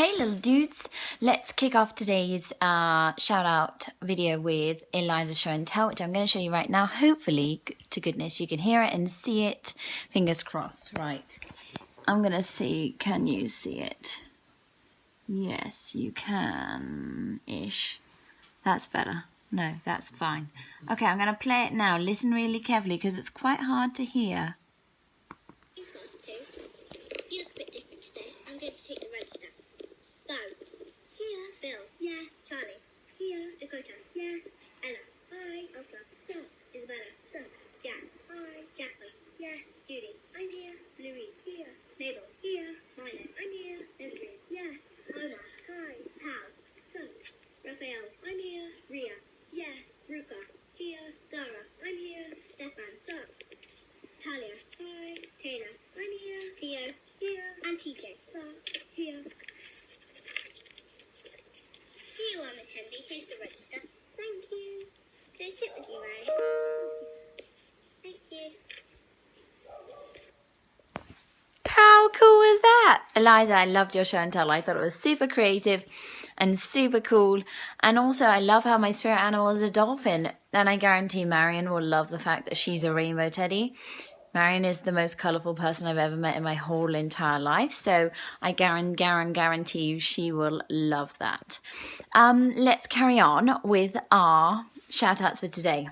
Hey little dudes, let's kick off today's shout out video with Eliza's show and tell, which I'm going to show you right now. Hopefully, to goodness, you can hear it and see it. Fingers crossed. Right, I'm going to see, can you see it? Yes, you can-ish. That's better. No, that's fine. Okay, I'm going to play it now. Listen really carefully because it's quite hard to hear. You look a bit different today. I'm going to take the register. Bo. Here. Bill. Yes. Charlie. Here. Dakota. Yes. Ella. Hi. Elsa. Sir. Isabella. Sir. Jack. Hi. Jasper. Yes. Judy. I'm here. Louise. Here. Mabel. Here. Milo. I'm here. Leslie. Yes. Omar. Hi. Pal. Sir. Raphael. I'm here. Ria. Yes. Ruka. Here. Sarah. I'm here. Stefan. Sir. Talia. Hi. Taylor. I'm here. Theo. Here. And TJ. Sir. Here. Here you are, Miss Henley. Here's the register. Thank you. Can I sit with you, Mary? Thank you. How cool is that? Eliza, I loved your show and tell. I thought it was super creative and super cool. And also, I love how my spirit animal is a dolphin. And I guarantee Marion will love the fact that she's a rainbow teddy. Marion is the most colourful person I've ever met in my whole entire life. So I guarantee you she will love that. Let's carry on with our shout outs for today.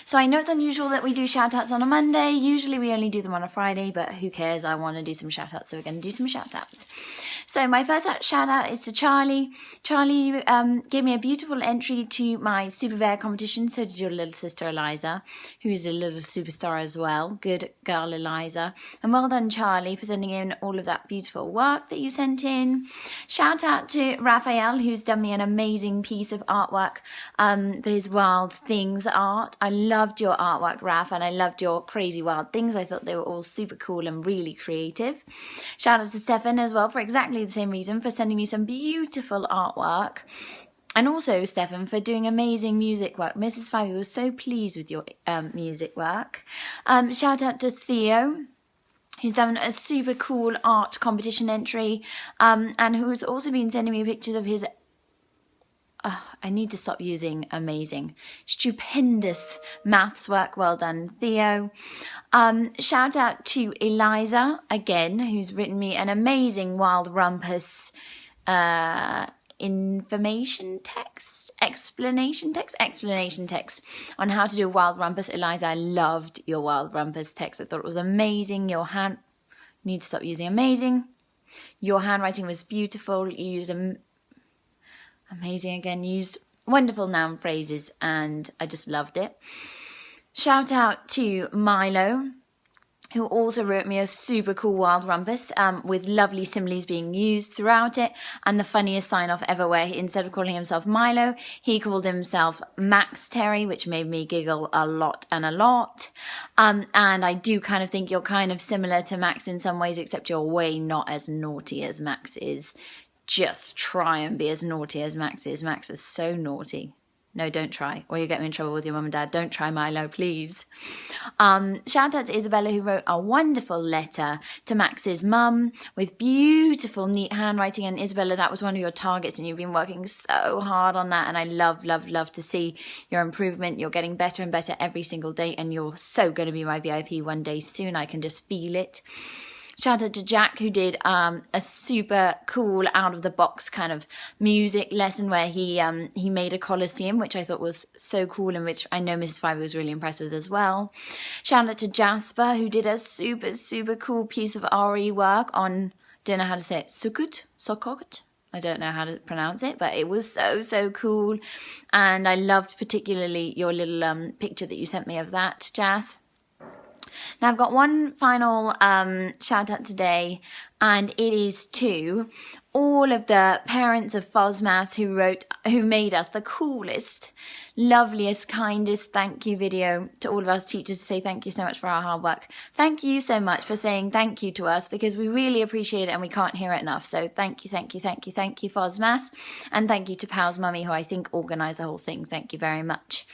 So I know it's unusual that we do shout outs on a Monday. Usually we only do them on a Friday, but who cares? I want to do some shout outs, so we're going to do some shout outs. So my first shout out is to Charlie. Charlie gave me a beautiful entry to my Super Bear competition. So did your little sister Eliza, who is a little superstar as well. Good girl, Eliza. And well done, Charlie, for sending in all of that beautiful work that you sent in. Shout out to Raphael, who's done me an amazing piece of artwork for his Wild Things art. I loved your artwork, Raph, and I loved your crazy wild things. I thought they were all super cool and really creative. Shout out to Stefan as well for exactly the same reason, for sending me some beautiful artwork. And also, Stefan, for doing amazing music work. Mrs. Fivey was so pleased with your music work. Shout out to Theo. He's done a super cool art competition entry and who has also been sending me pictures of his I need to stop using amazing. Stupendous maths work. Well done, Theo. Shout out to Eliza, again, who's written me an amazing Wild Rumpus explanation text on how to do Wild Rumpus. Eliza, I loved your Wild Rumpus text. I thought it was amazing. Need to stop using amazing. Your handwriting was beautiful. You used amazing again, used wonderful noun phrases, and I just loved it. Shout out to Milo, who also wrote me a super cool Wild Rumpus with lovely similes being used throughout it, and the funniest sign-off ever, where instead of calling himself Milo, he called himself Max Terry, which made me giggle a lot. And I do kind of think you're kind of similar to Max in some ways, except you're way not as naughty as Max is. Just try and be as naughty as Max is. Max is so naughty. No, don't try, or you'll get me in trouble with your mum and dad. Don't try, Milo, please. Shout out to Isabella, who wrote a wonderful letter to Max's mum with beautiful, neat handwriting. And Isabella, that was one of your targets, and you've been working so hard on that. And I love to see your improvement. You're getting better and better every single day, and you're so going to be my VIP one day soon. I can just feel it. Shout out to Jack, who did a super cool out-of-the-box kind of music lesson where he made a Colosseum, which I thought was so cool and which I know Mrs. Fivey was really impressed with as well. Shout out to Jasper, who did a super cool piece of RE work on, don't know how to say it, Sokot? I don't know how to pronounce it, but it was so cool. And I loved particularly your little picture that you sent me of that, Jas. Now I've got one final shout out today, and it is to all of the parents of FOSMAS who made us the coolest, loveliest, kindest thank you video to all of us teachers to say thank you so much for our hard work. Thank you so much for saying thank you to us, because we really appreciate it and we can't hear it enough. So thank you, FOSMAS, and thank you to Pal's mummy, who I think organised the whole thing. Thank you very much.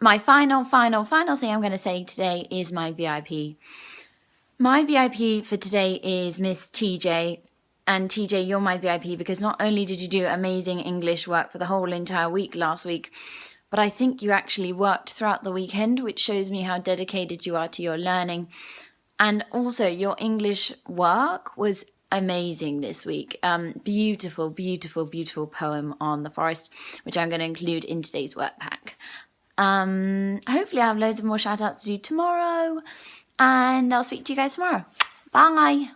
My final thing I'm going to say today is my VIP. My VIP for today is Miss TJ, and TJ, you're my VIP because not only did you do amazing English work for the whole entire week last week, but I think you actually worked throughout the weekend, which shows me how dedicated you are to your learning. And also, your English work was amazing this week. Beautiful, beautiful, beautiful poem on the forest, which I'm going to include in today's work pack. Hopefully I have loads of more shout outs to do tomorrow, and I'll speak to you guys tomorrow. Bye.